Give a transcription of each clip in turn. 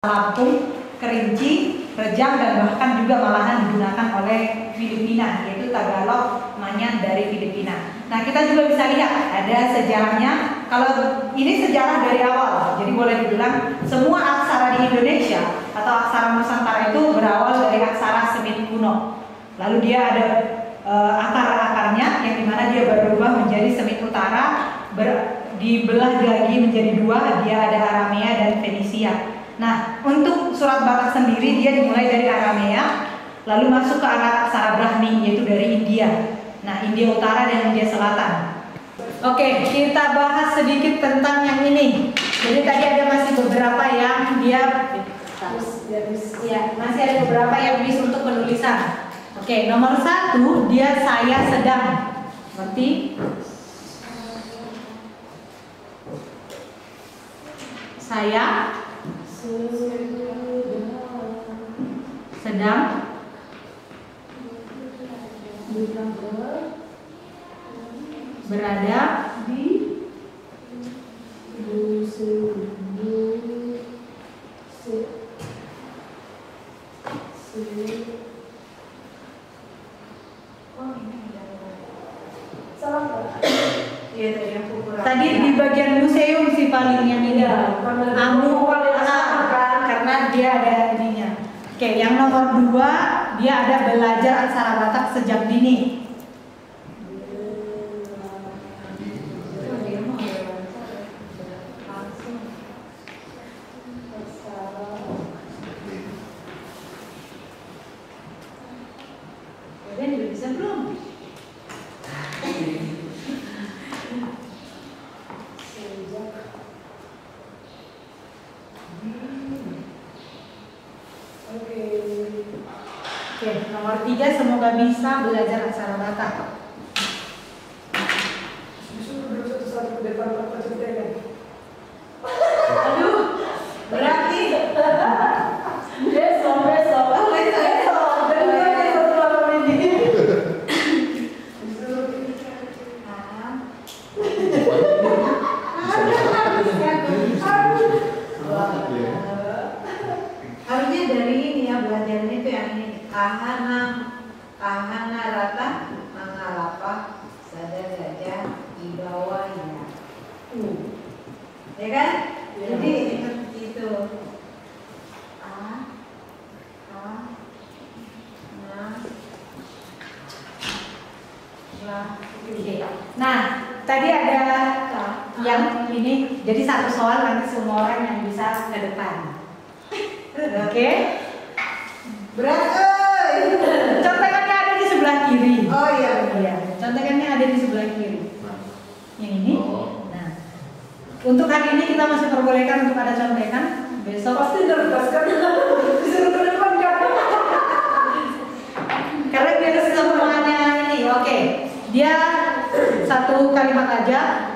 Lampung, Kerinci, Rejang, dan bahkan juga malahan digunakan oleh Filipina, yaitu Tagalog, Manyan dari Filipina. Nah, kita juga bisa lihat ada sejarahnya. Kalau ini sejarah dari awal, jadi boleh dibilang semua aksara di Indonesia atau aksara Nusantara itu berawal dari aksara Semit kuno. Lalu dia ada akar-akarnya yang dimana dia berubah menjadi Semit Utara, dibelah lagi menjadi dua, dia ada Aramea dan Fenisia. Nah, untuk surat Batak sendiri dia dimulai dari Aramea, lalu masuk ke arah aksara Brahmi, yaitu dari India. Nah, India Utara dan India Selatan. Oke, kita bahas sedikit tentang yang ini. Jadi tadi ada masih beberapa yang dia masih ada beberapa yang bis untuk penulisan. Oke, nomor 1 dia saya sedang. Berarti saya sedang berada di tadi di bagian museum sih paling yang ini karena dia ada ininya. Oke, yang nomor 2 dia ada belajar aksara Batak sejak dini. Kalian udah bisa belum? Oke, nomor 3 semoga bisa belajar aksara Batak. Aduh, berarti besok. Harusnya dari ini ya, belajarnya itu yang ini. Ahana rata mangalapa sadar gajah di bawahnya. Ya kan? Jadi itu nah, tadi ada yang ini, jadi satu soal nanti semua orang yang bisa ke depan. Oke? Berat. Contekannya ada di sebelah kiri. Oh iya. Contekannya ada di sebelah kiri. Yang ini. Nah, untuk hari ini kita masih perbolehkan untuk ada contekan. Besok pasti nervous kan? Disuruh ke depan kan? Karena biar semuanya ini. Oke. Dia satu kalimat aja.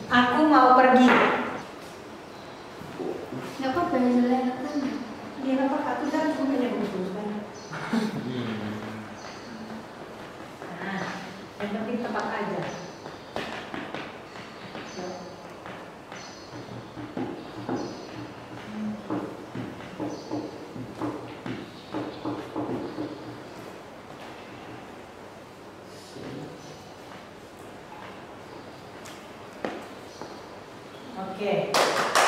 Aku mau pergi. Nggak apa-apa, kan? Dia apa? Aku kan punya buku kan. Nah, yang penting tepat aja. Oke,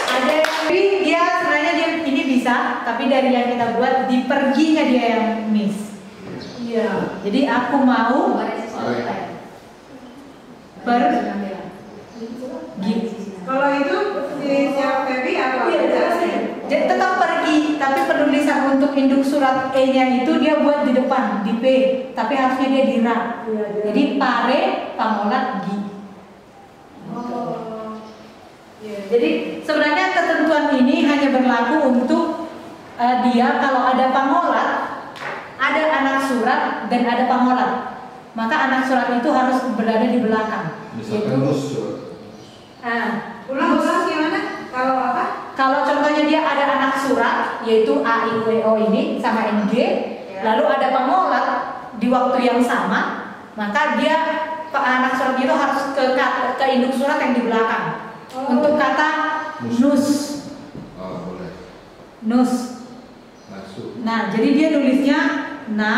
ada yang dia sebenarnya ini bisa, tapi dari yang kita buat di perginya dia yang miss. Iya. Jadi aku mau pergi. Kalau itu di siap Feby apa? Dia tetap pergi, tapi penulisan untuk induk surat E-nya itu dia buat di depan, di P, tapi harusnya dia di ra. Jadi pare, pamolat, gi. Jadi sebenarnya ketentuan ini hanya berlaku untuk dia kalau ada pangolat, ada anak surat dan ada pangolat, maka anak surat itu harus berada di belakang. Misalkan terus. Ulang gimana? Kalau apa? Kalau contohnya dia ada anak surat, yaitu A, I, W, O ini sama NG, lalu ada pangolat di waktu yang sama, maka dia anak suratnya itu harus ke induk surat yang di belakang. Untuk kata nus. Oh, boleh. Nus. Masuk. Nah, jadi dia nulisnya na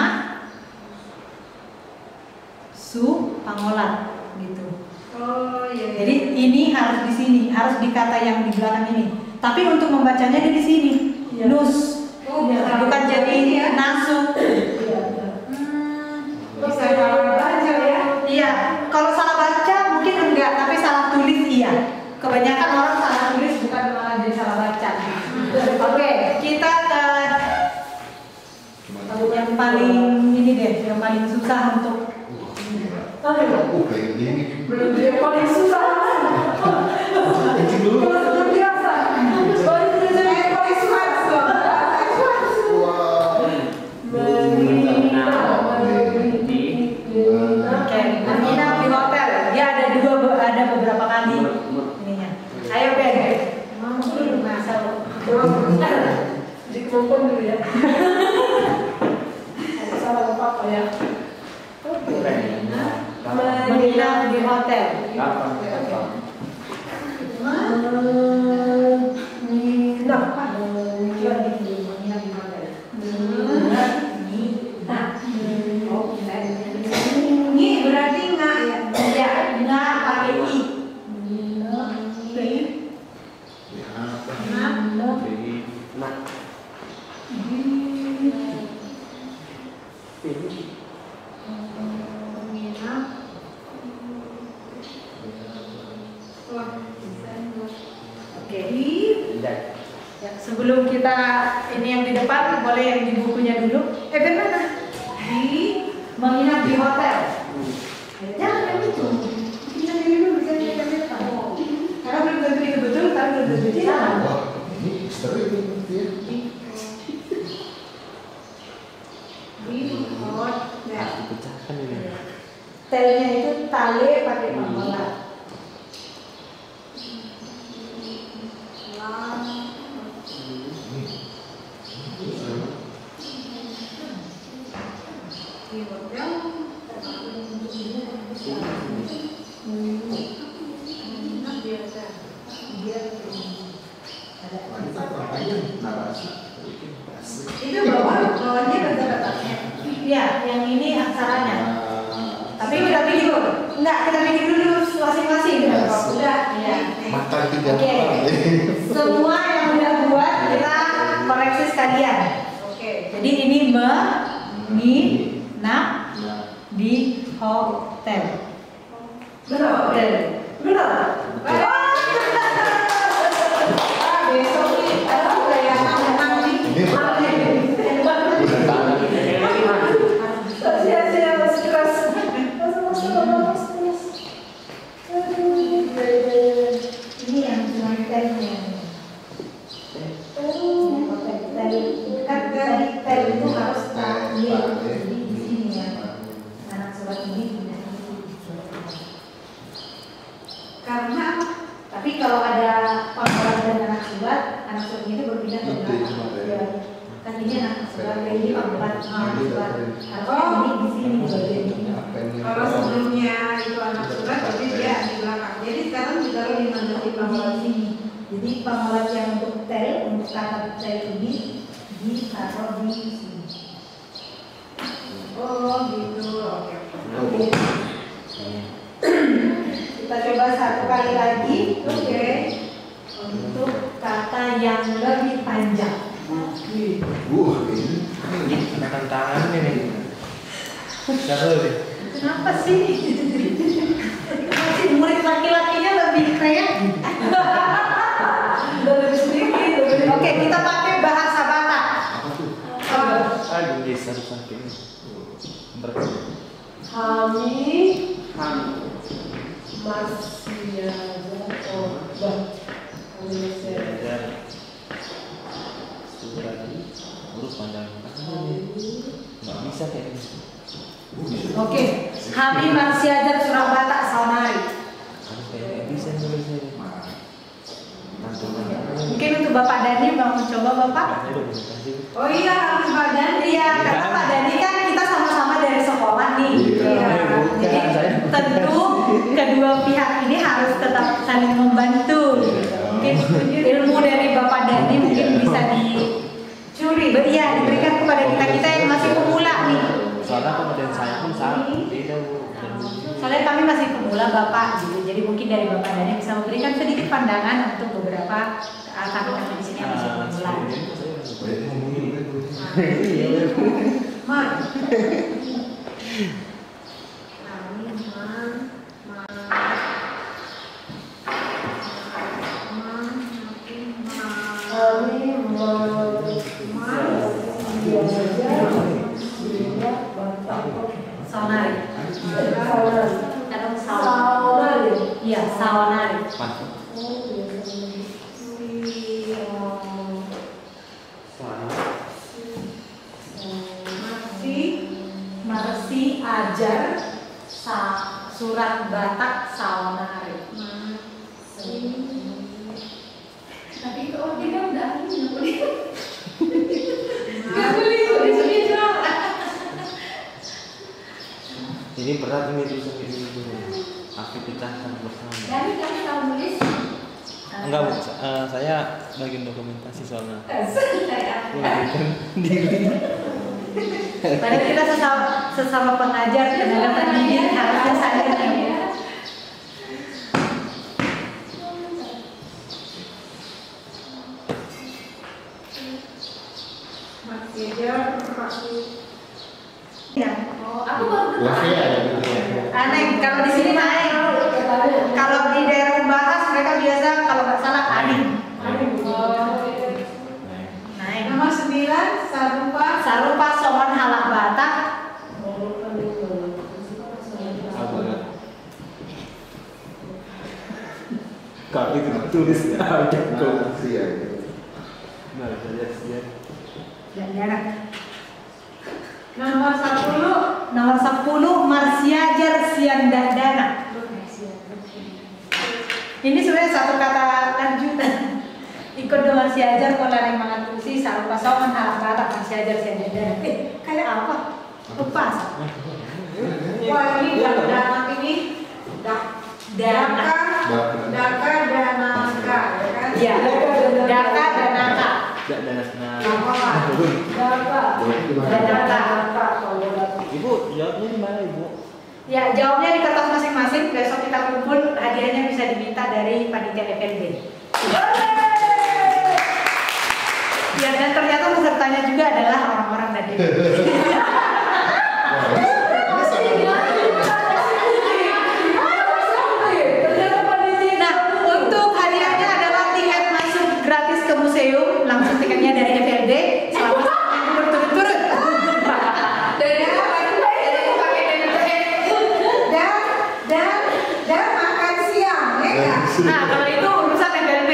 su pangolat gitu. Oh iya. Jadi ini harus di sini, harus di kata yang di belakang ini. Tapi untuk membacanya dia di sini. Iya. Nus. Oh, Bukan jadi ya. nasu. Bisa kalau baca ya. Iya, kalau salah baca mungkin enggak, tapi salah tulis iya. Kebanyakan orang salah tulis bukan malah jadi salah baca. Oke, kita ke yang paling ini deh, yang paling susah untuk Kayak gini. Belum dia paling susah. Kencing dulu. Luar biasa. Saya paling susah. Wah. Oke, menginap di hotel. Dia ada beberapa kali ininya. Ayo Ben. Jadi kemampuan dulu ya. Salah apa ya? Menginap di hotel. Ini berarti nggak ya? Ya, nggak pakai i. Oke. Ya, sebelum kita ini yang di depan, boleh yang di bukunya dulu. Ben mana? Di menginap di hotel. Jangan yang itu. Kita dulu bisa di depan. Karena belum tentu itu betul, tapi belum tentu itu salah. Wah, ini misteri ini ya. Di hotel. Dipecahkan ini. Telnya itu tale pakai panggola. Di hotel. Itu bawahnya kata-katanya. Iya, yang ini aksaranya. Tapi kita bikin dulu. Enggak, kita bikin dulu masing-masing. Udah. Ya. Mata tiga. Oke. Semua yang udah buat kita koreksi sekalian. Oke. Jadi ini menginap di hotel. Benar. Hotel. Benar. Besok kita kayak menang nih. Sia-sia stres. Ini yang hotelnya. Tel itu harus di sini ya. Anak surat ini karena tapi kalau ada panggilan dan anak surat itu berpindah ke belakang. Ya. Kan ini anak surat ini panggilan anak surat. Harusnya ini di sini bagian ini. Kalau sebelumnya itu anak surat, berarti dia di belakang. Jadi sekarang ditaruh di mana di Panggilan sini. Jadi panggilan yang untuk tel, untuk kata tel ini ditaruh di sini. Oh gitu. Oke. Kita coba satu kali lagi. Oke. Untuk kata yang lebih panjang. Ini Kena tantangan ini. Seru deh. Kenapa sih? Masih murid laki-lakinya lebih kreatif. Lebih sedikit. Oke, kita pakai bahasa Batak. Aduh, bisa sakit. Kami masih ada Belajar surat huruf panjang. Nggak bisa kayak ini. Oke, kami masih ada surah Batak Saunari. Harus kayak bisa nulisnya. Tantangan. Mungkin untuk Bapak Dani mau mencoba Bapak? Oh iya, harus badan. Iya, karena Pak Dani kan kita sama-sama dari sekolah nih. Iya. saling membantu. Mungkin ilmu dari Bapak Dhani mungkin bisa iya diberikan kepada kita yang masih pemula nih. Soalnya kemudian saya pun sama beda Bu. Soalnya kami masih pemula Bapak, gitu. Jadi mungkin dari Bapak Dhani bisa memberikan sedikit pandangan untuk beberapa kami di sini yang masih pemula. Sawanari. Iya, sawanari. Marsi ajar surat Batak sawanari. Tapi kalau dia udah nggak boleh. Ini berat ini tulisan ini dulu. Aku pecahkan bersama. Jadi kamu tahu nulis? Enggak Bu, saya bagian dokumentasi soalnya. Saya. Melarikan diri. Padahal kita sesama pengajar tenaga pendidik harusnya sadar ya. Aku baru Wafia ya gitu ya. Aneh, kalau di sini naik. Kalau di daerah Umbahas mereka biasa kalau nggak salah aning. Naik. Nomor 9 Sarupa Somon Halak Batak. Kalau itu tulis ada kok. Iya gitu. Nah, saya lihat. Dan jarak. Nomor 10 Nomor 10 Marsiajar Siandadana. Ini sebenarnya satu kata lanjutan. Ikut do Marsiajar Kolane Mangatusi Sarupa Somon Halak Batak Marsiajar Siandadana. Kayak apa? Lepas. Wah ini danak ini Dana. Daka Danaka ya kan? Iya. Daka Danaka. Danaka. Ibu jawabnya di mana Ibu? Ya, jawabnya di kertas masing-masing. Besok kita kumpul, hadiahnya bisa diminta dari panitia FLB. Ya, dan ternyata pesertanya juga adalah orang-orang dari Nah, untuk hadiahnya adalah tiket masuk gratis ke museum, langsung tiketnya dari FLB selama 1 minggu berturut-turut. Dan makan siang ya kan? Nah, kalau itu urusan FLB.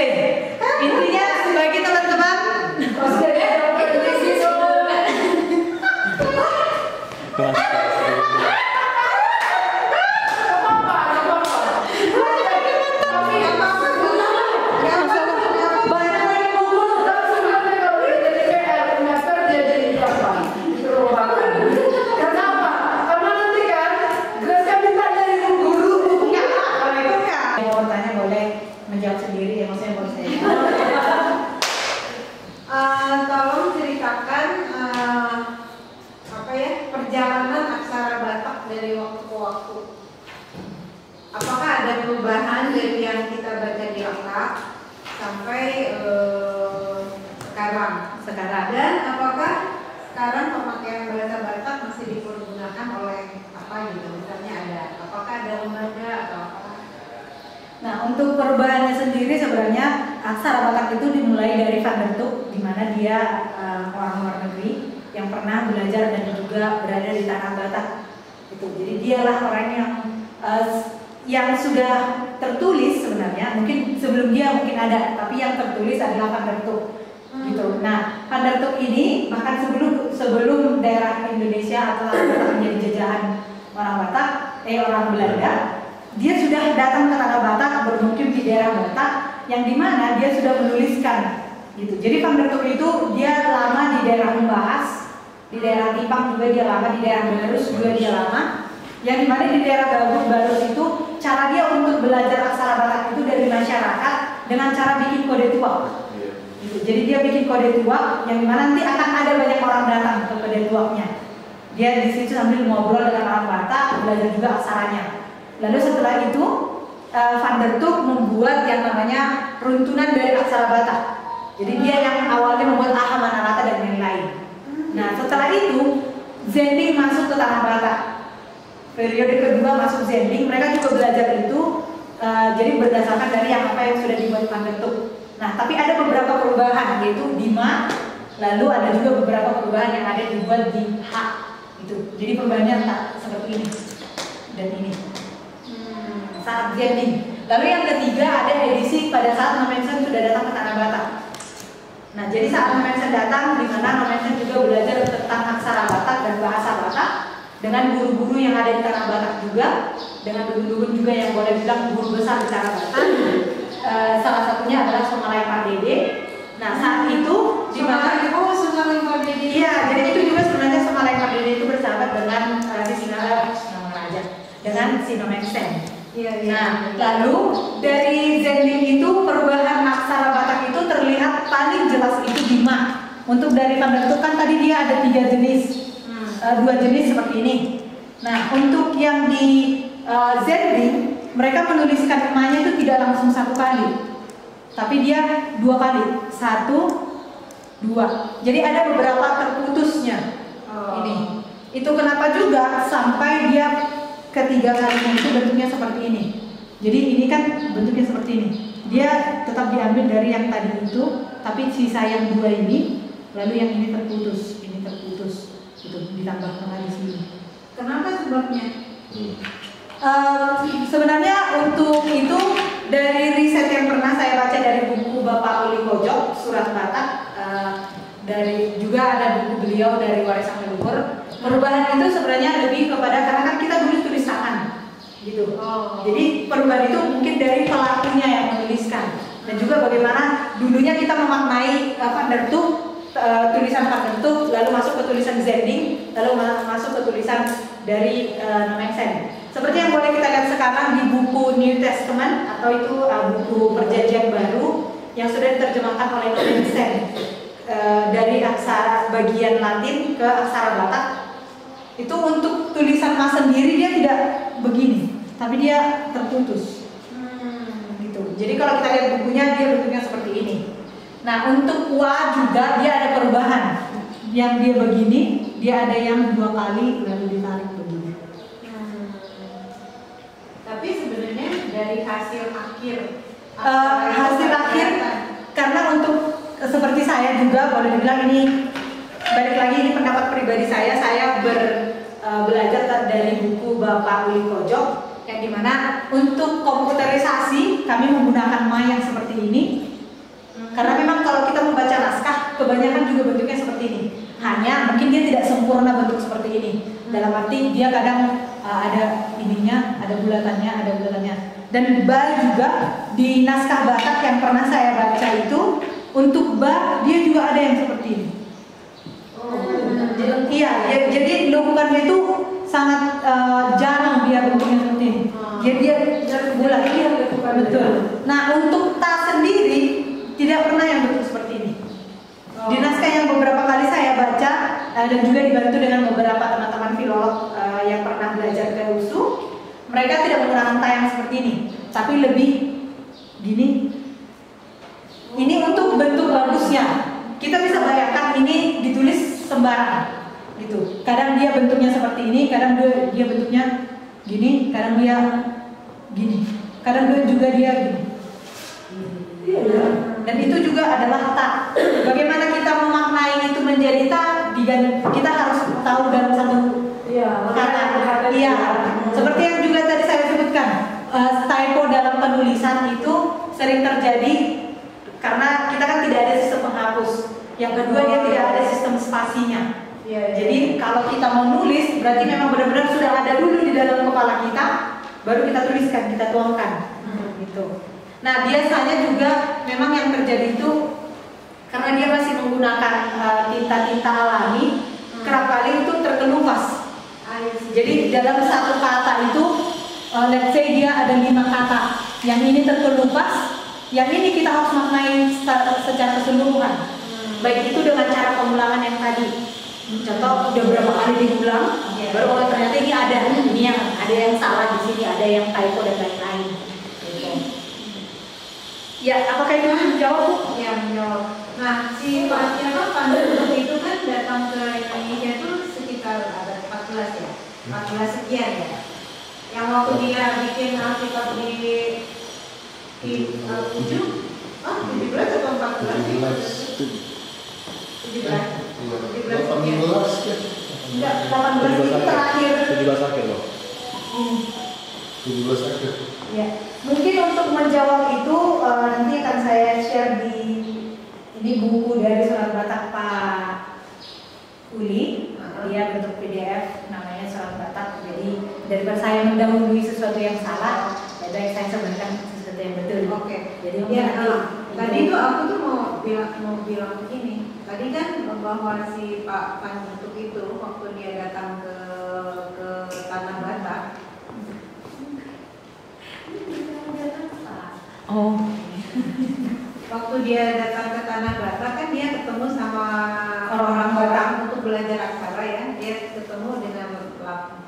Intinya bagi teman-teman tolong ceritakan apa ya perjalanan aksara Batak dari waktu ke waktu. Apakah ada perubahan dari yang kita baca di akta sampai sekarang? Dan apakah sekarang pemakaian bahasa Batak masih dipergunakan oleh apa gitu? Misalnya apakah ada lembaga atau apa? Nah, untuk perubahannya sendiri sebenarnya aksara Batak itu dimulai dari Van der Tuk, di mana dia orang luar negeri yang pernah belajar dan juga berada di tanah Batak. Itu. Jadi dialah orang yang sudah tertulis sebenarnya. Mungkin sebelum dia mungkin ada, tapi yang tertulis adalah Van der Tuk. Gitu. Nah, Van der Tuk ini bahkan sebelum daerah Indonesia atau Batak menjadi jajahan orang Belanda, dia sudah datang ke tanah Batak, bermukim di daerah Batak, yang dimana dia sudah menuliskan, gitu. Jadi Van der Tuk itu dia lama di daerah Umbahas, di daerah Tipang juga dia lama, di daerah Barus juga dia lama, yang dimana di daerah Barus itu cara dia untuk belajar aksara Batak itu dari dengan cara bikin kode tuak. Gitu. Jadi dia bikin kode tuak yang dimana nanti akan ada banyak orang datang ke kode tuaknya. Dia di situ sambil ngobrol dengan orang Batak, belajar juga aksaranya. Lalu setelah itu Van der Tuuk membuat yang namanya runtunan dari aksara Batak. Jadi dia yang awalnya membuat aha, mana rata dan lain-lain. Nah setelah itu Zending masuk ke tanah Batak. Periode kedua masuk Zending, mereka juga belajar itu jadi berdasarkan dari yang apa yang sudah dibuat Van der Tuuk. Nah tapi ada beberapa perubahan, yaitu di ma, lalu ada juga beberapa perubahan yang ada dibuat di ha. Gitu. Jadi perubahannya tak seperti ini dan ini. Saat Zending. Lalu yang ketiga ada edisi pada saat Nommensen sudah datang ke tanah Batak. Nah jadi saat Nommensen datang, di mana Nommensen juga belajar tentang aksara Batak dan bahasa Batak dengan guru-guru yang ada di tanah Batak juga, dengan dukun-dukun juga yang boleh bilang guru besar di tanah Batak. Salah satunya adalah Somalai Pardede. Nah saat itu di mana Somalai Pardede. Iya, jadi itu juga sebenarnya Somalai Pardede itu bersahabat dengan dengan si Nommensen. Iya. Nah, lalu dari Zending itu perubahan aksara Batak itu terlihat paling jelas itu di ma. Untuk dari Van der Tuuk kan tadi dia ada 3 jenis, 2 jenis seperti ini. Nah, untuk yang di Zending mereka menuliskan ma-nya itu tidak langsung 1 kali, tapi dia 2 kali, 1, 2. Jadi ada beberapa terputusnya. Ini. Itu kenapa juga sampai dia ketiga kalinya itu bentuknya seperti ini. Jadi ini kan bentuknya seperti ini. Dia tetap diambil dari yang tadi itu, tapi sisa yang 2 ini, lalu yang ini terputus, itu ditambahkan lagi sini. Kenapa sebabnya? Sebenarnya untuk itu dari riset yang pernah saya baca dari buku Bapak Uli Kojok, Surat Batak, dari juga ada buku beliau dari Warisan Leluhur. Perubahan itu sebenarnya lebih kepada karena kan kita dulu tulis tangan, gitu. Jadi perubahan itu mungkin dari pelakunya yang menuliskan dan juga bagaimana dulunya kita memaknai Van der Tuuk, tulisan Van der Tuuk, lalu masuk ke tulisan Zending, lalu masuk ke tulisan dari Nommensen. Seperti yang boleh kita lihat sekarang di buku New Testament atau itu buku Perjanjian Baru yang sudah diterjemahkan oleh Nommensen dari aksara bagian Latin ke aksara Batak. Itu untuk tulisan mas sendiri dia tidak begini, tapi dia terputus. Gitu. Jadi kalau kita lihat bukunya dia bentuknya seperti ini. Nah untuk wa juga dia ada perubahan. Yang dia begini, dia ada yang 2 kali lalu ditarik begini. Tapi sebenarnya dari hasil akhir. Hasil akhir karena untuk seperti saya juga boleh dibilang ini balik lagi ini pendapat pribadi saya belajar dari buku Bapak Uli Kojok yang dimana untuk komputerisasi kami menggunakan ma yang seperti ini karena memang kalau kita membaca naskah kebanyakan juga bentuknya seperti ini, hanya mungkin dia tidak sempurna bentuk seperti ini dalam arti dia kadang ada ininya, ada bulatannya dan ba juga di naskah Batak yang pernah saya baca itu untuk ba dia juga ada yang seperti ini. Iya, jadi lubungannya itu sangat jarang dia bentuknya seperti ini. Jadi dia bulat, iya betul. Nah untuk ta sendiri tidak pernah yang bentuk seperti ini. Di naskah yang beberapa kali saya baca dan juga dibantu dengan beberapa teman-teman filolog yang pernah belajar ke USU, mereka tidak menggunakan ta yang seperti ini, tapi lebih gini. Ini untuk bentuk bagusnya. Kita bisa bayangkan ini ditulis sembarang gitu. Kadang dia bentuknya seperti ini, kadang dia bentuknya gini, kadang dia gini, kadang juga dia gini. Dan itu juga adalah ta. Bagaimana kita memaknai itu menjadi ta? Kita harus tahu dalam satu kata. Iya. Seperti yang juga tadi saya sebutkan, typo dalam penulisan itu sering terjadi karena kita kan tidak ada sistem penghapus. Yang kedua dia tidak ada sistem spasinya. Jadi kalau kita mau nulis berarti memang benar-benar sudah ada dulu di dalam kepala kita, baru kita tuliskan, kita tuangkan. Gitu. Nah biasanya juga memang yang terjadi itu karena dia masih menggunakan tinta-tinta alami, kerap kali itu terkelupas. Jadi dalam satu kata itu, let's say dia ada 5 kata, yang ini terkelupas, Yang ini kita harus maknai secara keseluruhan. Baik itu dengan cara pengulangan yang tadi. Contoh udah berapa kali diulang, baru oh ternyata ini ada yang salah di sini, ada yang typo dan lain-lain. Gitu. Ya, apakah itu menjawab Bu? Ya, menjawab. Nah, si Pak Pandu itu kan datang ke Indonesia itu sekitar abad 14 ya, 14 sekian ya. Yang waktu dia bikin Alkitab di 17 atau 14? 17 18 ya. Enggak, 18 itu terakhir. 17 akhir loh. 17 akhir. Ya, mungkin untuk menjawab itu nanti akan saya share di ini buku dari Surat Batak Pak Uli. Dia bentuk PDF namanya Surat Batak. Jadi daripada saya mendahului sesuatu yang salah, lebih baik saya sebenarnya sesuatu yang betul. Oke. Jadi Ya, nanti tadi itu aku tuh mau bilang begini. Tadi kan bahwa si Pak Pandu itu waktu dia datang ke Tanah Batak. oh, Waktu dia datang ke Tanah Batak kan dia ketemu sama Orang-orang orang untuk belajar aksara ya. Dia ketemu dengan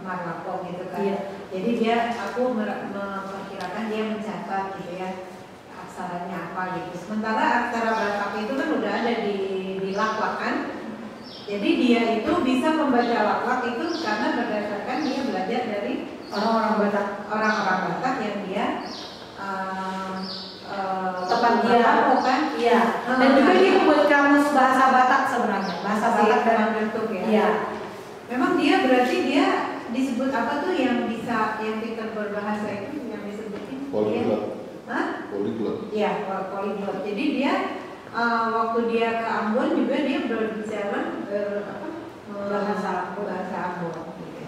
Marlapo gitu kan. Iya. Jadi aku memperkirakan dia mencatat gitu ya aksaranya apa gitu. Sementara aksara Batak itu kan udah ada di lakwak kan. Jadi dia itu bisa membaca lakwak itu karena berdasarkan dia belajar dari orang-orang Batak yang dia tempat dia kan. Iya. Dan juga dia membuat kamus bahasa Batak sebenarnya. Bahasa Batak dan bentuk ya. Iya. Memang dia berarti dia disebut apa tuh yang bisa yang kita berbahasa itu yang disebutin Polyglot. Hah? Polyglot. Iya, polyglot. Jadi dia waktu dia ke Ambon juga dia berbicara bahasa Ambon. Gitu.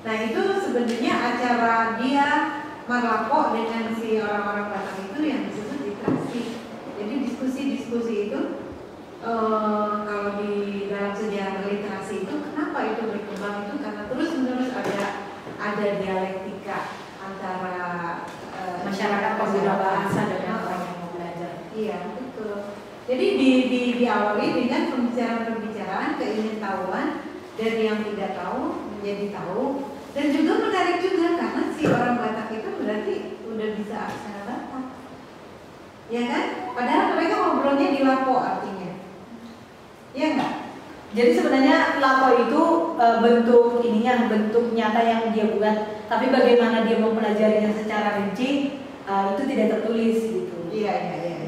Nah itu sebenarnya acara dia Marlapo dengan si orang-orang Batak itu yang disebut literasi. Jadi diskusi-diskusi itu kalau di dalam sejarah literasi itu kenapa itu berkembang itu karena terus menerus ada dialektika antara masyarakat pengguna bahasa dengan orang yang mau belajar. Iya betul. Jadi diawali dengan pembicaraan-pembicaraan keingintahuan dari yang tidak tahu menjadi tahu dan juga menarik juga karena si orang Batak itu berarti udah bisa aksara Batak, ya kan? Padahal mereka ngobrolnya di Lapo artinya, ya enggak? Jadi sebenarnya lapo itu bentuk nyata yang dia buat, tapi bagaimana dia mempelajarinya secara rinci itu tidak tertulis gitu. Iya.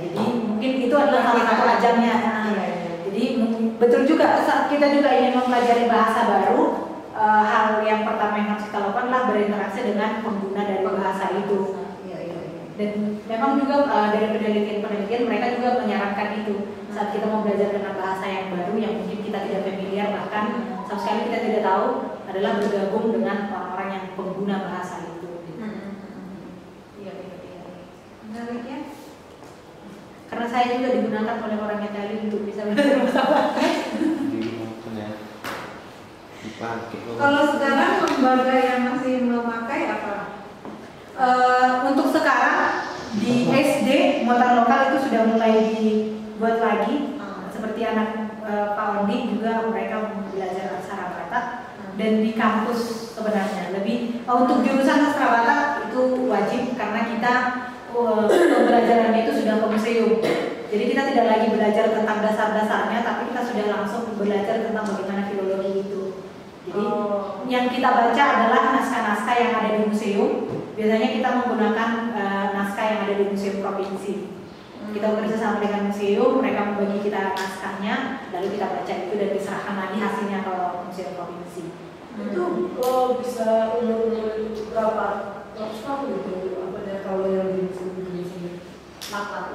Jadi mungkin itu adalah salah satu ajarnya. Iya. Jadi betul juga saat kita juga ingin mempelajari bahasa baru, hal yang pertama yang harus kita lakukan adalah berinteraksi dengan pengguna dari bahasa itu. Iya. Dan memang juga dari penelitian mereka juga menyarankan itu saat kita mau belajar dengan bahasa yang baru yang mungkin kita tidak familiar bahkan sama sekali kita tidak tahu adalah bergabung dengan orang-orang yang pengguna bahasa itu. Iya. Menarik ya. Karena saya juga digunakan oleh orang Italia untuk bisa belajar bahasa Batak. Digunakan ya. Dipakai. Kalau sekarang lembaga yang masih memakai apa? Untuk sekarang di SD muatan lokal itu sudah mulai dibuat lagi. Seperti anak Pak Ondi juga mereka belajar aksara Batak dan di kampus sebenarnya lebih untuk jurusan aksara Batak itu wajib karena kita pembelajarannya itu sudah ke museum. Jadi kita tidak lagi belajar tentang dasar-dasarnya, tapi kita sudah langsung belajar tentang bagaimana filologi itu. Jadi yang kita baca adalah naskah-naskah yang ada di museum. Biasanya kita menggunakan naskah yang ada di museum provinsi. Kita bekerja sama dengan museum, mereka membagi kita naskahnya, lalu kita baca itu dan diserahkan lagi hasilnya ke museum provinsi. Itu bisa umur berapa ratus tahun gitu? Apa dari kalau yang di sini?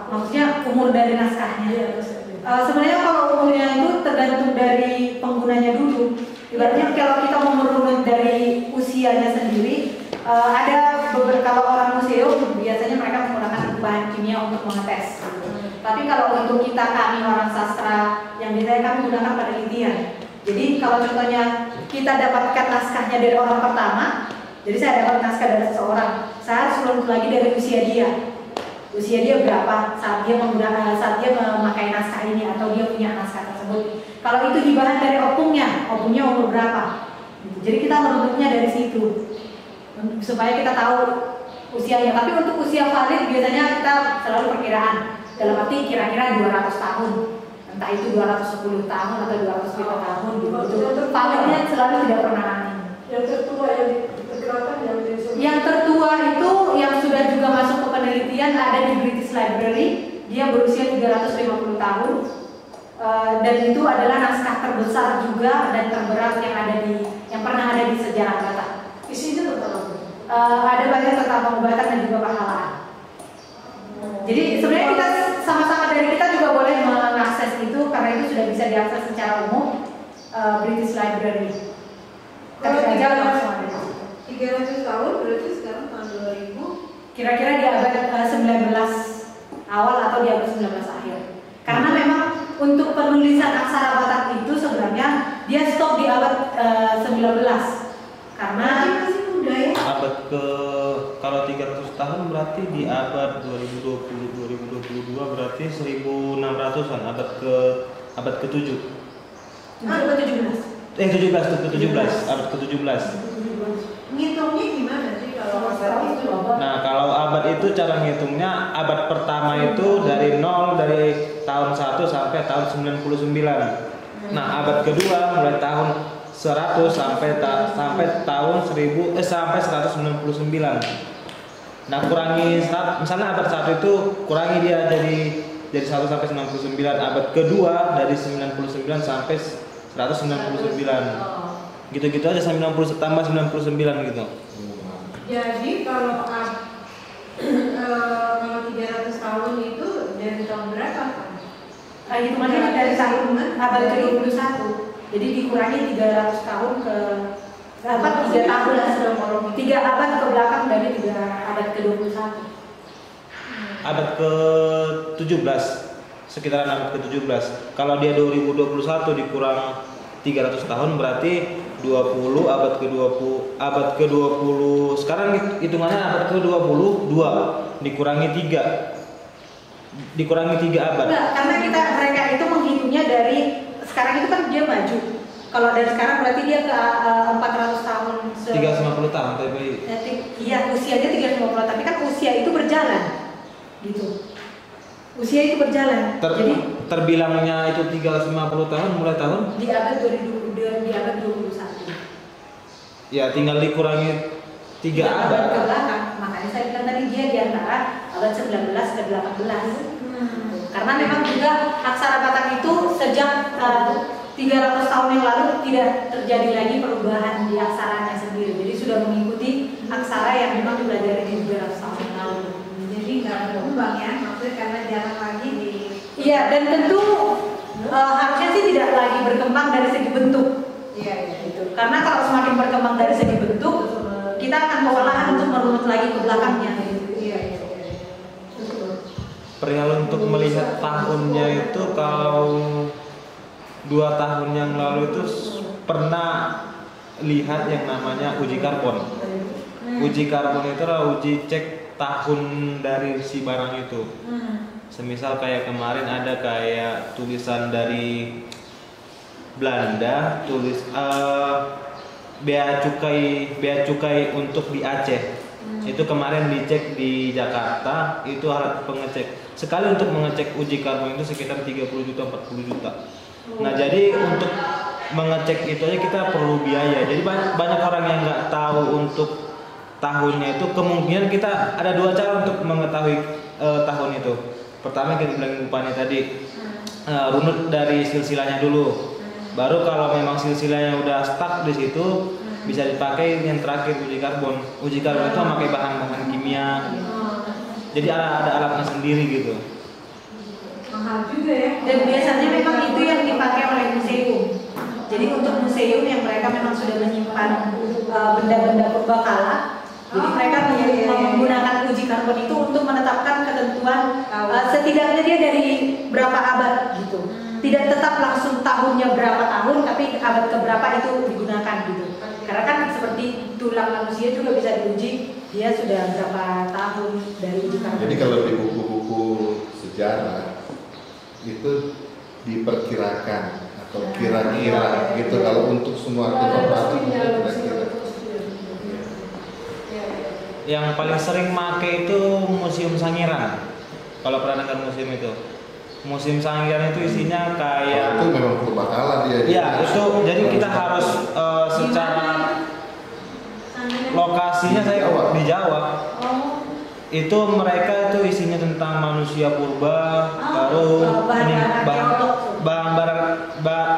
Maksudnya umur dari naskahnya. Sebenarnya kalau umurnya itu tergantung dari penggunanya dulu. Ibaratnya kalau kita mau merunut dari usianya sendiri, ada beberapa kalau orang museum biasanya mereka menggunakan bahan kimia untuk mengetes. Tapi kalau untuk kami orang sastra yang biasanya kami gunakan penelitian. Jadi kalau contohnya kita dapatkan naskahnya dari orang pertama, jadi saya dapat naskah dari seseorang, saya harus runut lagi dari usia dia. usia dia berapa saat dia memakai naskah ini atau dia punya naskah tersebut. Kalau itu dibahas dari opungnya umur berapa. Gitu. Jadi kita merunutnya dari situ supaya kita tahu usianya. Tapi untuk usia valid biasanya kita selalu perkiraan, dalam arti kira-kira 200 tahun, entah itu 210 tahun atau 205 tahun gitu. Untuk validnya selalu tidak pernah aneh. Yang tertua yang diperkirakan yang tertua itu yang sudah juga masuk ke penelitian ada di British Library, dia berusia 350 tahun. Dan itu adalah naskah terbesar juga dan terberat yang pernah ada di sejarah Batak. isinya tentang apa? Ada banyak tentang pengobatan dan juga pahalaan. Jadi sebenarnya kita sama-sama dari kita juga boleh mengakses itu karena itu sudah bisa diakses secara umum. British Library. Kalau Tapi aja langsung ada di situ. 300 tahun berarti sekarang tahun 2000. Kira-kira di abad 19 awal atau di abad 19 akhir. Karena memang untuk penulisan aksara Batak itu sebenarnya dia stop di abad 19. Karena Masih muda ya. Abad ke kalau 300 tahun berarti di abad 2020 2022 berarti 1600-an, abad ke-7. abad ke-17. 17 abad ke-17. Ngitungnya gimana sih kalau abad itu? Nah, kalau abad itu cara ngitungnya abad pertama itu dari 0 dari tahun 1 sampai tahun 99. Nah, abad kedua mulai tahun 100 sampai tahun 1000 sampai 199. Nah, kurangi misalnya abad 1 itu kurangi dia jadi 1 sampai 99. Abad kedua dari 99 sampai 199. Gitu-gitu aja 90 tambah 99 gitu. Jadi kalau 300 tahun itu dari tahun berapa? Hitungannya dari tahun abad ke-21. Jadi dikurangi 300 tahun ke 3 tahun lah sebelum 3 abad ke belakang dari 3 abad ke-21. Abad ke-17, sekitaran abad ke-17. Kalau dia 2021 dikurang 300 tahun berarti 20 abad ke-20 sekarang hitungannya abad ke-22 dikurangi 3 abad. Enggak, karena mereka itu menghitungnya dari sekarang itu kan dia maju. Kalau dari sekarang berarti dia ke 400 tahun. 350 tahun tapi Iya, usianya 350, tapi kan usia itu berjalan. Gitu. Usia itu berjalan. Jadi terbilangnya itu 350 tahun mulai tahun di abad 21. ya tinggal dikurangi 3 abad. Ke belakang. Makanya saya bilang tadi dia di antara abad 19 ke 18. Karena memang juga aksara Batak itu sejak 300 tahun yang lalu tidak terjadi lagi perubahan di aksaranya sendiri. Jadi sudah mengikuti aksara yang memang dipelajari di 300 tahun yang lalu. Jadi nggak berkembang ya, maksudnya karena jarang lagi di. Iya, dan tentu harusnya sih tidak lagi berkembang dari segi bentuk. Iya. Gitu. Karena kalau semakin berkembang dari segi bentuk, kita akan kewalahan untuk merunut lagi ke belakangnya. Iya. Perihal untuk melihat tahunnya itu kalau 2 tahun yang lalu itu pernah lihat yang namanya uji karbon. Uji karbon itu adalah uji cek tahun dari si barang itu. Semisal kayak kemarin ada kayak tulisan dari Belanda, tulis bea cukai untuk di Aceh. Itu kemarin dicek di Jakarta, itu alat pengecek. Sekali untuk mengecek uji karbon itu sekitar 30 juta 40 juta. Nah, jadi untuk mengecek itu aja kita perlu biaya. Jadi banyak orang yang nggak tahu untuk tahunnya itu. Kemungkinan kita ada 2 cara untuk mengetahui tahun itu. Pertama kita bilang upahnya tadi, runut dari silsilahnya dulu. Baru kalau memang silsilahnya udah stuck di situ, bisa dipakai yang terakhir uji karbon. Uji karbon itu memakai bahan-bahan kimia. Jadi ada alatnya sendiri gitu. Mahal juga ya. Dan biasanya memang itu yang dipakai oleh museum. Jadi untuk museum yang mereka memang sudah menyimpan benda-benda purbakala, jadi mereka menggunakan uji karbon itu untuk menetapkan ketentuan setidaknya dia dari berapa abad gitu. Tidak tetap langsung tahunnya berapa tahun, tapi abad keberapa itu digunakan gitu. Karena kan seperti tulang manusia juga bisa diuji dia sudah berapa tahun dari uji karbon. Jadi kalau di buku-buku sejarah itu diperkirakan atau kira-kira gitu. Kalau untuk semua artefak itu kira-kira. Yang paling sering make itu Museum Sangiran. Kalau pernah dengar museum itu, Museum Sangiran itu isinya kayak Itu memang purbakala dia. Iya, itu jadi kita harus secara lokasinya saya di Jawa. Oh, Itu mereka itu isinya tentang manusia purba, baru ini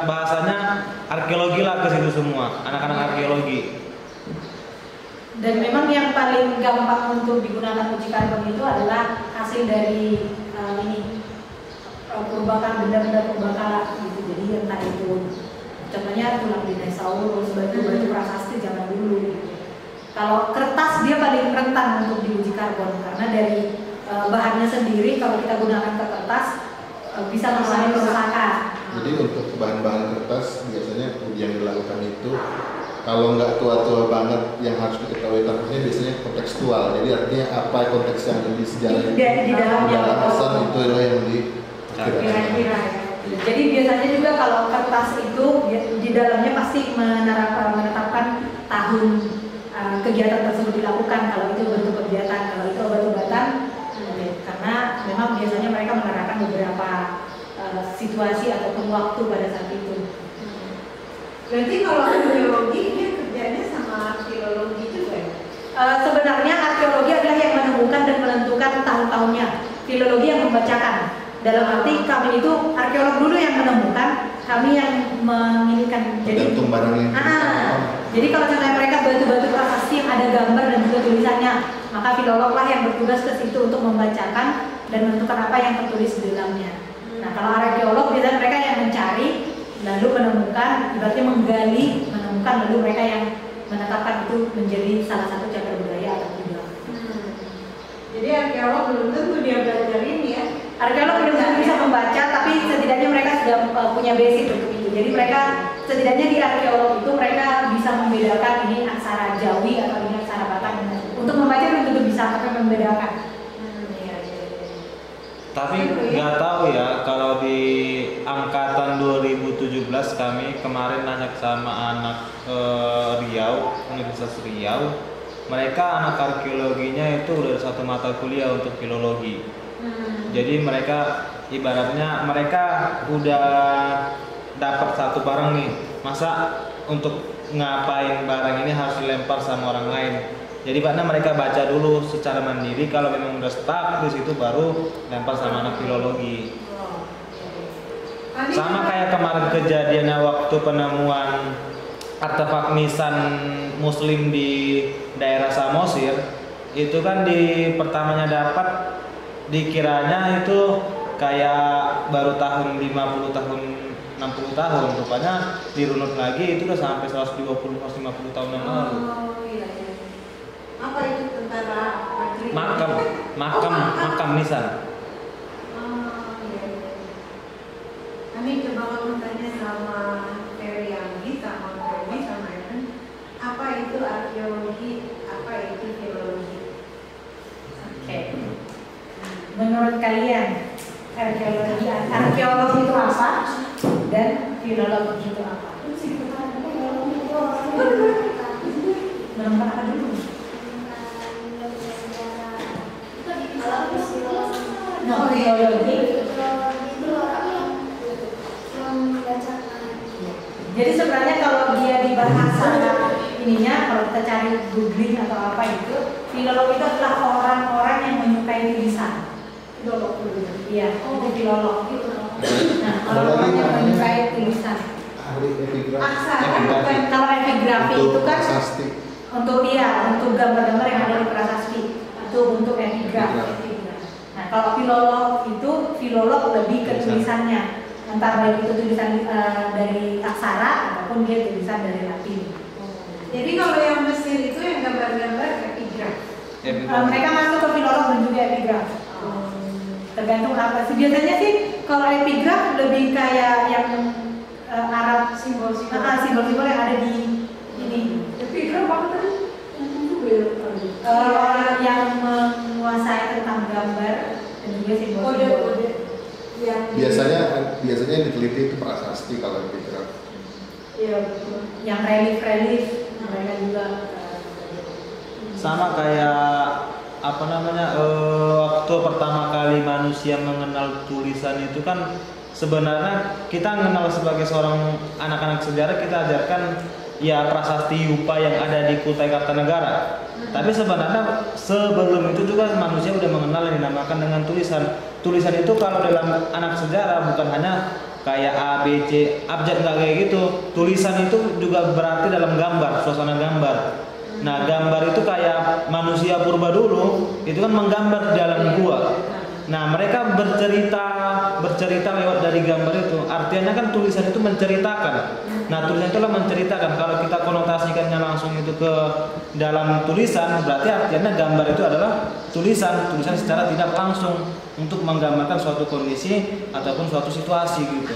bahasanya arkeologi lah ke situ semua, anak-anak arkeologi. Dan memang yang paling gampang untuk digunakan uji karbon itu adalah hasil dari benda-benda purbakala gitu. Jadi entah itu contohnya tulang dinosaurus, batu-batu prasasti zaman dulu gitu. Kalau kertas dia paling rentan untuk diuji karbon karena dari bahannya sendiri kalau kita gunakan ke kertas bisa mengalami kerusakan. Jadi untuk bahan-bahan kertas biasanya uji yang dilakukan itu kalau nggak tua-tua banget yang harus diketahui tarifnya biasanya kontekstual. Jadi artinya apa konteks yang ada di sejarah itu Di dalamnya. dalam pesan itu adalah yang kira-kira ya. Jadi biasanya juga kalau kertas itu di dalamnya pasti menetapkan tahun kegiatan tersebut dilakukan. Kalau itu bentuk kegiatan, kalau itu obat-obatan, karena memang biasanya mereka menerapkan beberapa situasi ataupun waktu pada saat itu. Berarti kalau arkeologi dia kerjanya sama filologi juga ya? Sebenarnya arkeologi adalah yang menemukan dan menentukan tahun-tahunnya. Filologi yang membacakan. Dalam arti kami itu arkeolog dulu yang menemukan, kami yang menginginkan. tergantung barang yang Jadi kalau contohnya mereka batu-batu prasasti yang ada gambar dan juga tulisannya, maka filologlah yang bertugas ke situ untuk membacakan dan menentukan apa yang tertulis di dalamnya. Nah kalau arkeolog biasanya mereka yang mencari, lalu menemukan, ibaratnya menggali, menemukan, lalu mereka yang menetapkan itu menjadi salah satu cagar budaya atau tidak. Jadi arkeolog belum tentu dia belajar ini ya. Arkeolog belum tentu bisa membaca, tapi setidaknya mereka sudah punya basic untuk itu. Jadi mereka setidaknya di arkeolog itu mereka bisa membedakan ini aksara Jawi atau ini aksara Batak. Untuk membaca belum tentu bisa, tapi membedakan. Tapi nggak tahu ya kalau di angkatan 2017 kami kemarin nanya sama anak Riau, Universitas Riau, mereka anak arkeologinya itu udah satu mata kuliah untuk filologi. Jadi mereka ibaratnya mereka udah dapat satu barang nih, masa untuk ngapain barang ini harus dilempar sama orang lain. Jadi karena mereka baca dulu secara mandiri, kalau memang udah stuck di situ baru lempar sama anak filologi. Sama kayak kemarin kejadiannya waktu penemuan artefak nisan Muslim di daerah Samosir, itu kan di pertamanya dapat dikiranya itu kayak baru tahun 50 tahun 60 tahun, rupanya dirunut lagi itu udah sampai 120-150 tahun yang lalu. Apa itu tentara Madrid? Makam nisan. Kami coba mau tanya sama Ferry Anggi, sama Ferry, sama Evan, apa itu arkeologi, apa itu filologi? Oke. Menurut kalian arkeolog itu apa dan filologi itu apa? Menemukan apa dulu? Filologi. Jadi sebenarnya kalau dia di bahasa ininya, kalau kita cari googling atau apa itu, filolog itu adalah orang-orang yang menyukai tulisan. Filolog dulu. Iya, itu filolog. Nah, orang-orang yang menyukai tulisan. Aksara bukan. Kalau epigrafi itu kan prasasti. untuk gambar-gambar yang ada di prasasti, itu untuk epigrafi. Nah, kalau filolog lebih ke tulisannya, entah baik itu tulisan dari aksara ataupun dia tulisan dari Latin. Jadi kalau yang Mesir itu yang gambar-gambar epigraf. Mereka masuk ke filolog dan juga epigraf. Tergantung apa sih. Biasanya sih kalau epigraf lebih kayak yang Arab, simbol-simbol yang ada di ini. Epigraf apa tadi? orang yang menguasai tentang gambar dan juga simbol. Kode-kode yang biasanya yang diteliti itu prasasti kalau di Fitrat. Iya betul. Yang relief mereka juga Sama kayak apa namanya waktu pertama kali manusia mengenal tulisan itu kan sebenarnya kita mengenal sebagai seorang anak-anak sejarah, kita ajarkan ya prasasti Yupa yang ada di Kutai Kartanegara. Tapi sebenarnya sebelum itu juga manusia udah mengenal yang dinamakan dengan tulisan. Tulisan itu kalau dalam anak sejarah bukan hanya kayak A, B, C, abjad, nggak kayak gitu. Tulisan itu juga berarti dalam gambar, suasana gambar. Nah, gambar itu kayak manusia purba dulu, itu kan menggambar di dalam gua. Nah, mereka bercerita lewat dari gambar itu. Artinya kan tulisan itu menceritakan. Nah, tulisan itulah menceritakan. Kalau kita konotasikannya langsung itu ke dalam tulisan, berarti artinya gambar itu adalah tulisan secara tidak langsung untuk menggambarkan suatu kondisi ataupun suatu situasi gitu.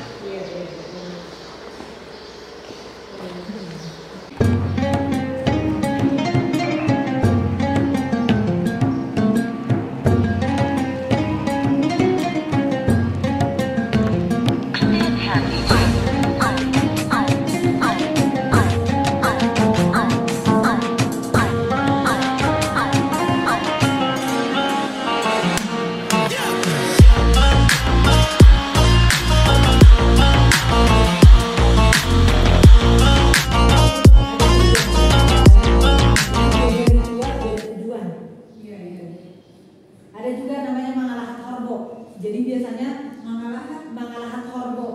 Ada juga namanya Mangalahat Horbo. Jadi biasanya Mangalahat Horbo.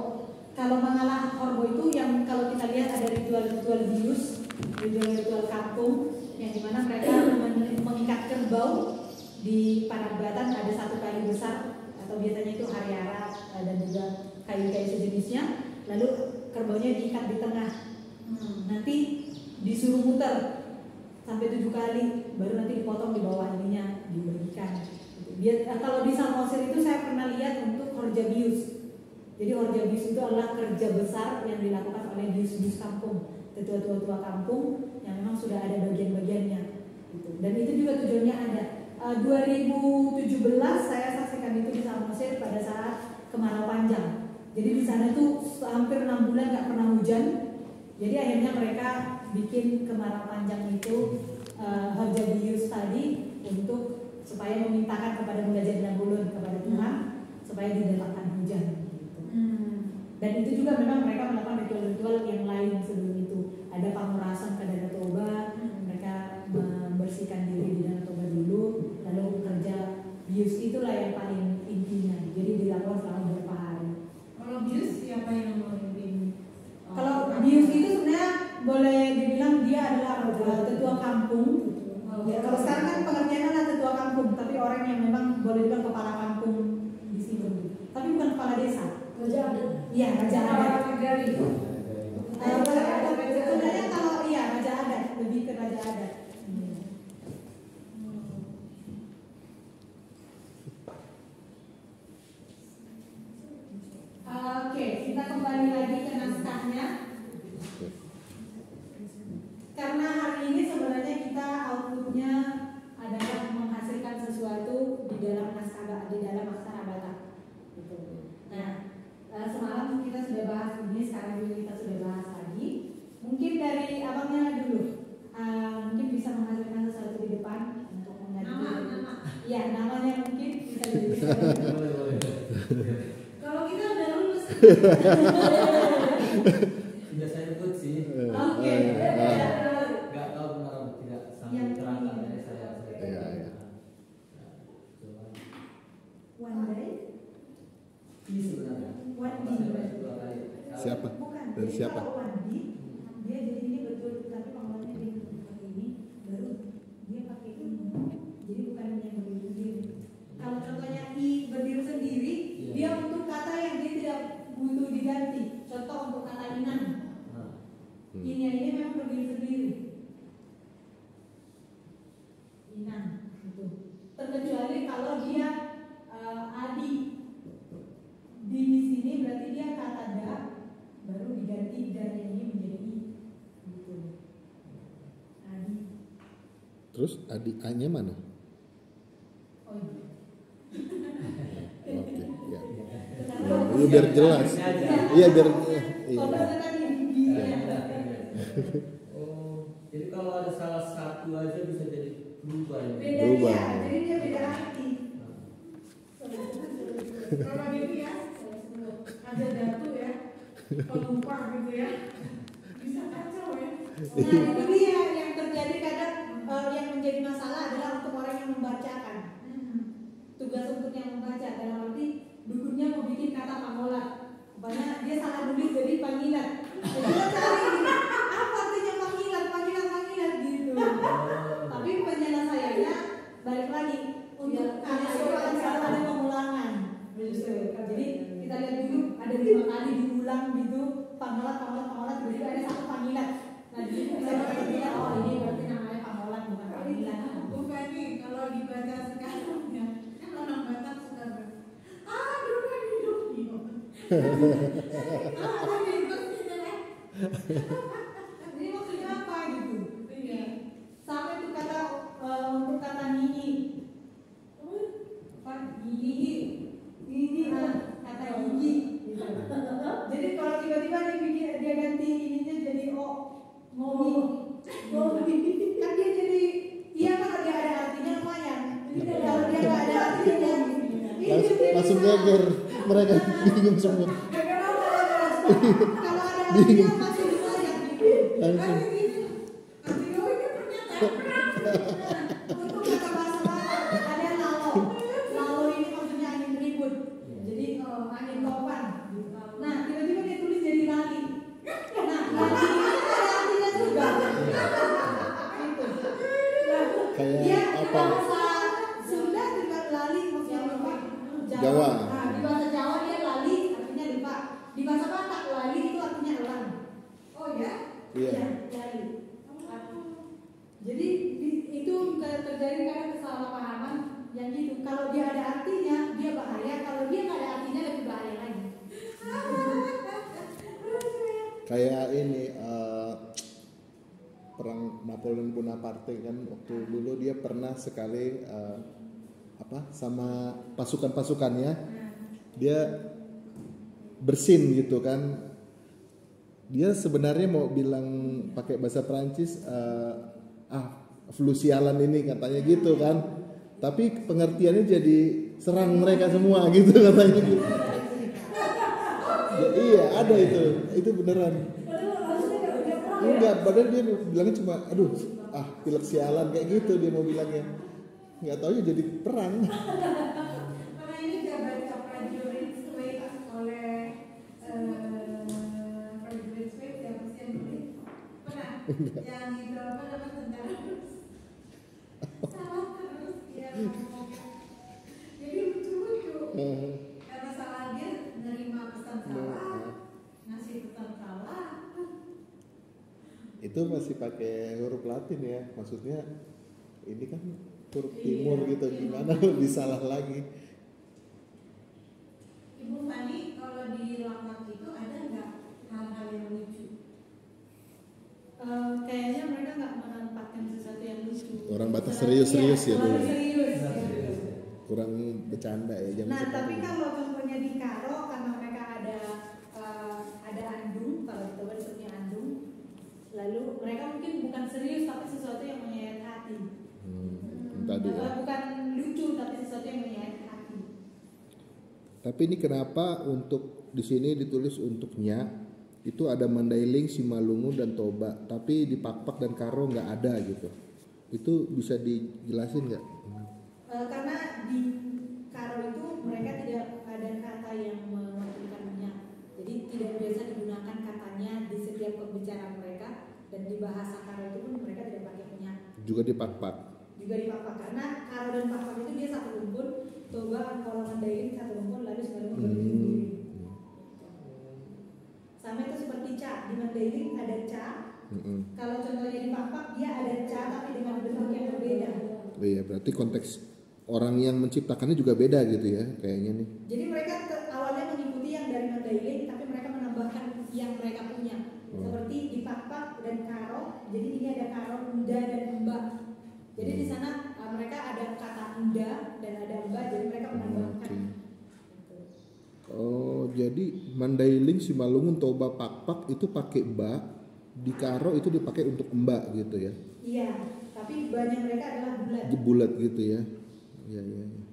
Kalau Mangalahat Horbo itu yang kalau kita lihat ada ritual-ritual bius, ritual kampung yang dimana mereka mengikat kerbau di Panakbatan, ada satu kayu besar atau biasanya itu hariara dan juga kayu-kayu sejenisnya. Lalu kerbaunya diikat di tengah. Nanti disuruh muter sampai 7 kali, baru nanti dipotong di bawah ininya dibagikan. Kalau di Samosir itu saya pernah lihat untuk Horja Bius. Jadi Horja Bius itu adalah kerja besar yang dilakukan oleh bius-bius kampung, tetua-tua kampung yang memang sudah ada bagian-bagiannya. Gitu. Dan itu juga tujuannya ada. 2017 saya saksikan itu di Samosir pada saat kemarau panjang. Jadi di sana tuh hampir 6 bulan nggak pernah hujan. Jadi akhirnya mereka bikin kemarau panjang itu Horja Bius tadi untuk supaya memintakan kepada Munajat Nabulun kepada Tuhan supaya didatangkan hujan gitu. Dan itu juga memang mereka melakukan ritual-ritual yang lain sebelum itu. Ada pamurasan ke Danau Toba, mereka membersihkan diri di Danau Toba dulu, lalu kerja bius itulah yang paling intinya. Jadi dilakukan selama beberapa hari. Kalau bius siapa yang memimpin? Kalau bius itu sebenarnya boleh dibilang dia adalah tetua kampung. Ya, kalau sekarang kan pengertiannya adalah tetua kampung, tapi orang yang memang boleh dibilang kepala kampung di sini. Tapi bukan kepala desa. Raja adat. Iya, raja adat. Negari. Sebenarnya kalau iya raja adat, lebih ke raja adat. Oke, kita kembali lagi ke naskahnya. Karena hari ini sebenarnya kita outputnya adalah menghasilkan sesuatu di dalam naskah, di dalam aksara Batak. Gitu. Nah, semalam kita sudah bahas ini, sekarang juga kita sudah bahas lagi. Mungkin dari abangnya dulu, mungkin bisa menghasilkan sesuatu di depan untuk mengganti. Nama. Ya, namanya mungkin bisa jadi. Kalau kita udah lulus. Tidak saya ikut sih. Oke. Nggak tahu benar tidak sampai terangkan dari saya. Iya. One day. Ini sebenarnya. One day. Siapa? Bukan. Dan Jadi siapa? kalau Wandi, dia jadi ini betul, tapi panggilannya dia pakai ini, baru dia pakai ini. Jadi bukan yang berdiri sendiri. Kalau contohnya I berdiri sendiri, Iya. dia untuk kata yang dia tidak butuh diganti. Contoh untuk kata inan. Ini memang berdiri sendiri. Inan, gitu. Terkecuali kalau dia adi. Di sini berarti dia kata da, baru diganti dan ini menjadi i, gitu. Adi. Terus adik A-nya mana? Oh iya. Oke, ya. Iya, biar jelas. Iya, biar iya. Kalau kan gigi. Oh, jadi kalau ada salah satu aja bisa jadi berubah ya. Beda Berubah. ya, jadi dia beda arti. Kalau gitu ya, ada datu ya, pelupa gitu ya, bisa kacau ya. Nah itu dia yang terjadi kadang yang menjadi masalah adalah untuk orang yang membacakan. Tugas untuk yang membaca dalam arti dukunnya mau bikin kata panggolan. Banyak dia salah nulis jadi panggilan. Jadi kita cari ini, apa artinya panggilan, panggilan gitu. Tapi penyelesaiannya balik lagi untuk kata itu akan selalu ada pengulangan. Jadi kita lihat dulu ada 5 kali diulang gitu panggolan jadi ada satu panggilan. Nah di situ bisa kita lihat oh ini berarti namanya panggolan bukan panggilan. Bukan nih, kalau dibaca sekarang ya, kan orang Batak suka aduh kan hidup gitu. Jadi maksudnya apa gitu? Iya. Sampai tuh kata untuk kata nini, apa gigi, kata gigi. Gitu. Jadi kalau tiba-tiba dia ganti ininya jadi ngomi, kan dia jadi iya kan ada artinya lumayan. Kalau dia nggak ada artinya, Langsung geger. Mereka bingung semua. kalau ada artinya masih lumayan gitu. Langsung. Untuk kata bahasa Batak ada lalo ini maksudnya angin ribut, jadi angin topan. Nah tiba-tiba dia tulis jadi lali. Nah lali ini ada artinya juga. Gitu. Kayak Dia apa? bahasa Sunda juga lali maksudnya lupa. Jawa. Nah di bahasa Jawa dia lali artinya lupa. Di bahasa Batak lali itu artinya elang. Oh ya? Iya. Lali. Jadi itu terjadi kadang kesalahpahaman yang gitu. Kalau dia ada artinya dia bahaya, kalau dia nggak ada artinya lebih bahaya lagi. Kayak ini perang Napoleon Bonaparte kan waktu dulu dia pernah sekali sama pasukan-pasukannya dia bersin gitu kan. Dia sebenarnya mau bilang pakai bahasa Perancis flu sialan ini katanya gitu kan. Tapi pengertiannya jadi serang mereka semua gitu katanya gitu. Ya, iya ada itu beneran. Enggak, padahal dia bilangnya cuma pilek sialan kayak gitu dia mau bilangnya. Nggak tahu ya jadi perang. Karena ini saya baca prajurit Sweet oleh prajurit Sweet siapa sih yang nulis? Pernah? Yang itu apa namanya tentara Rus. Salah terus dia ngomong. Jadi lucu-lucu. Karena salah dia nerima pesan salah, ngasih pesan salah. Itu masih pakai huruf Latin ya, maksudnya ini kan huruf timur gitu, gimana lebih salah lagi. Ibu Fani, kalau di lapak itu ada nggak hal-hal yang lucu? Kayaknya mereka nggak menempatkan sesuatu yang lucu. Orang Batak serius-serius ya dulu. Serius. Kurang bercanda ya jangan. Nah tapi kalau contohnya di Karo karena mereka ada andung, kalau di Toba disebutnya andung. Lalu mereka mungkin bukan serius tapi sesuatu yang menyayat hati. Tadi ya. Bukan lucu tapi sesuatu yang menyayat hati. Tapi ini kenapa untuk di sini ditulis untuknya itu ada Mandailing, Simalungun dan Toba, tapi di Pakpak dan Karo nggak ada gitu. Itu bisa dijelasin nggak? Karena di Karo itu mereka tidak ada kata yang mewakilkan minyak, jadi tidak biasa digunakan katanya di setiap pembicaraan mereka, dan di bahasa Karo itu pun mereka tidak pakai minyak. Juga di Pakpak. Juga di Pakpak karena Karo dan Pakpak itu dia satu rumpun, Toba kalau Mandailing satu rumpun, lalu Simalungun berdiri. Sama itu seperti ca, di Mandailing ada ca. Kalau contohnya di Pakpak dia ada ca tapi dengan bentuk yang berbeda. Oh iya, berarti konteks orang yang menciptakannya juga beda gitu ya kayaknya nih. Jadi mereka awalnya mengikuti yang dari Mandailing tapi mereka menambahkan yang mereka punya. Seperti di Pakpak dan Karo, jadi ini ada Karo, Unda dan Mbak. Jadi di sana mereka ada kata enda dan ada mbak, jadi mereka menambahkan. Gitu. Oh, jadi Mandailing, Simalungun, Toba, Pakpak itu pakai ba, di Karo itu dipakai untuk mbak gitu ya. Iya, tapi banyak mereka adalah bulat. Bulat gitu ya. Iya, iya, iya.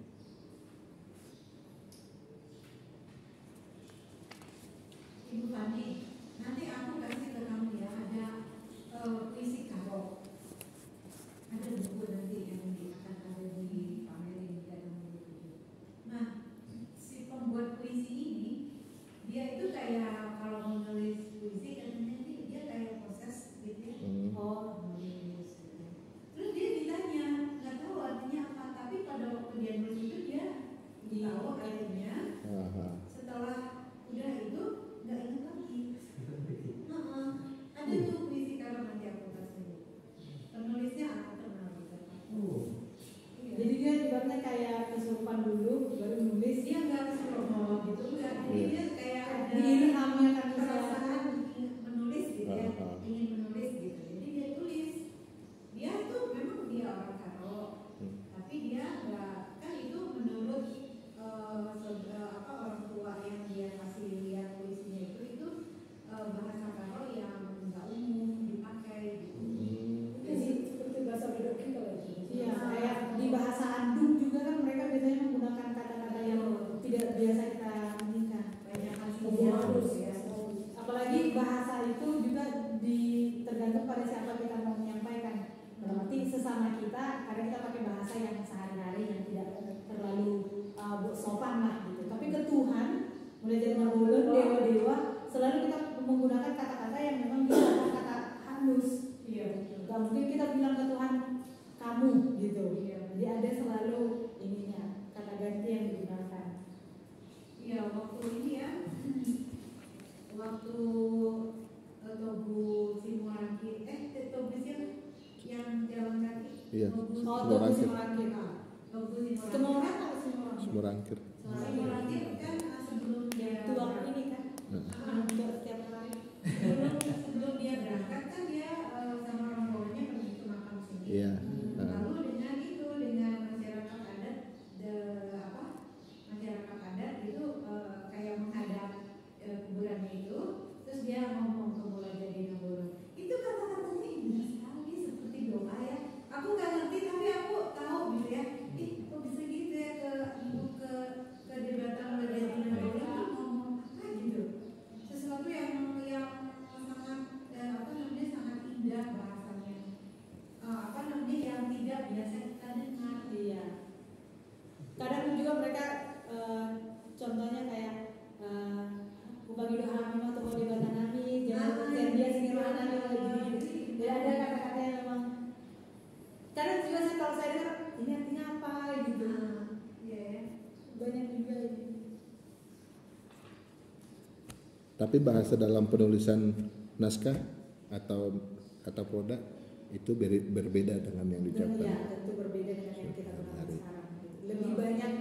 Ibu Fani, nanti aku kasih ke kamu ya, ada puisi Karo. Ada buku nanti yang akan ada di pameran di dalam buku. Nah, si pembuat puisi ini, dia itu kayak kalau menulis puisi katanya dia kayak proses gitu ya. Oh, nulis. Terus dia ditanya, nggak tahu artinya apa, tapi pada waktu dia nulis itu dia tahu artinya. Setelah udah itu nggak ingat lagi. Ada tuh puisi Karo, nanti aku kasih. Penulisnya aku kenal gitu. Iya. Jadi dia ibaratnya kayak kesurupan dulu, baru nulis. Dia nggak keseluruhan gitu, enggak. Jadi dia kayak ada Diilhamnya kan perasaan ingin menulis gitu ya, ingin menulis gitu. Jadi dia tulis. Dia tuh memang dia orang Karo, tapi dia nggak, kan itu menurut orang tua yang dia kasih lihat puisinya itu bahasa Karo yang nggak umum dipakai gitu. Jadi seperti bahasa Bedoki kalau itu. Iya, kayak di bahasa Andung juga kan mereka biasanya menggunakan kata-kata yang tidak biasa kita inginkan. Banyak Hubungan hasilnya halus ya. Apalagi bahasa itu juga tergantung pada siapa kita mau menyampaikan. Berarti sesama kita, kadang kita pakai bahasa yang sehari-hari yang tidak terlalu sopan lah gitu. Tapi ke Tuhan, mulai dari Marulun, dewa-dewa, selalu kita menggunakan kata-kata yang memang kata halus. Iya. Gak mungkin kita bilang ke Tuhan kamu gitu. Iya. Jadi ada selalu ininya kata ganti yang digunakan. Iya, waktu ini ya, waktu Tobu Simorangkir, Tobu siapa yang jalan kaki? Iya. Tobu Simorangkir. Tobu Simorangkir. Semua orang atau semua orang? Semurangkir. Simorangkir kan sebelum dia Tua ini kan? Untuk setiap hari. sebelum dia berangkat kan dia sama orang tuanya pergi ke makam sini. Iya. Lalu dengan masyarakat adat, masyarakat adat itu kayak menghadap kuburannya itu, terus dia ngomong ke Mula Jadi Nagoro. Itu kata-katanya indah sekali seperti doa ya. Aku nggak ngerti tapi aku tahu gitu ya. Kok bisa gitu ya ke debatan Mula Jadi Nagoro itu ngomong apa gitu. Sesuatu yang sangat sangat indah bahasanya. Yang tidak biasa kita dengar. Iya. Kadang juga mereka contohnya kayak Upagi doa atau mau dibatanami, jangan percaya dia segera nami gitu. Jadi ada kata-kata yang memang kadang juga kalau saya dengar ini artinya apa gitu. Iya ya. Banyak juga ini. Tapi bahasa dalam penulisan naskah atau kata produk itu berbeda dengan yang diucapkan. Ya, tentu berbeda dengan yang kita gunakan sekarang. Gitu. Lebih banyak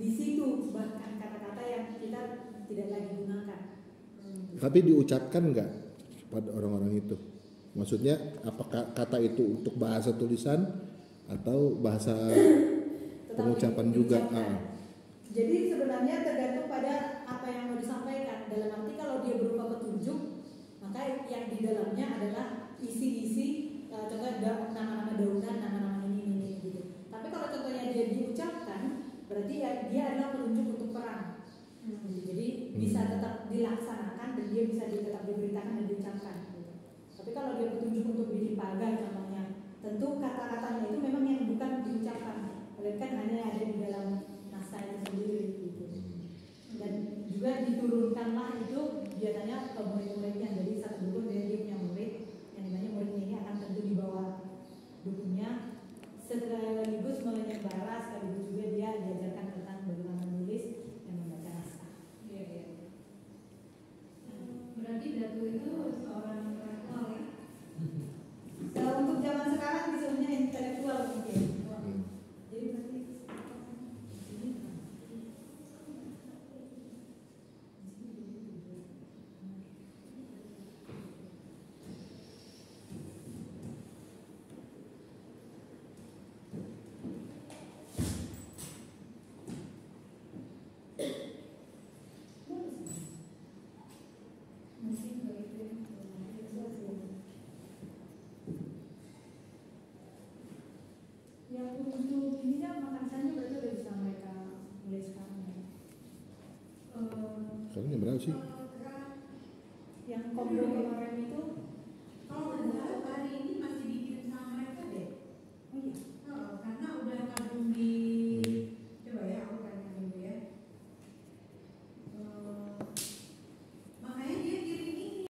di situ bahkan kata-kata yang kita tidak lagi gunakan. Tapi diucapkan nggak pada orang-orang itu? Maksudnya apakah kata itu untuk bahasa tulisan atau bahasa pengucapan juga? Jadi sebenarnya tergantung pada apa yang mau disampaikan. Dalam arti kalau dia berupa petunjuk, maka yang di dalamnya adalah isi-isi contoh nama-nama daunan, nama-nama ini gitu. Tapi kalau contohnya dia diucapkan, berarti ya dia adalah petunjuk untuk perang. Jadi bisa tetap dilaksanakan dan dia bisa tetap diberitakan dan diucapkan. Gitu. Tapi kalau dia petunjuk untuk bikin pagar contohnya, tentu kata-katanya itu memang yang bukan diucapkan, melainkan hanya ada di dalam naskah itu sendiri. Gitu. Dan juga diturunkanlah itu biasanya ke murid-muridnya. Jadi satu dukun dia punya murid, yang dimana muridnya ini akan tentu dibawa dukunnya sekaligus menyembara, sekaligus juga dia diajarkan tentang bagaimana menulis dan membaca naskah. Iya, iya. Berarti Datu itu seorang intelektual ya? Nah, untuk zaman sekarang disebutnya intelektual mungkin. Jadi berarti Sekarang jam berapa sih? Yang Kombo kemarin itu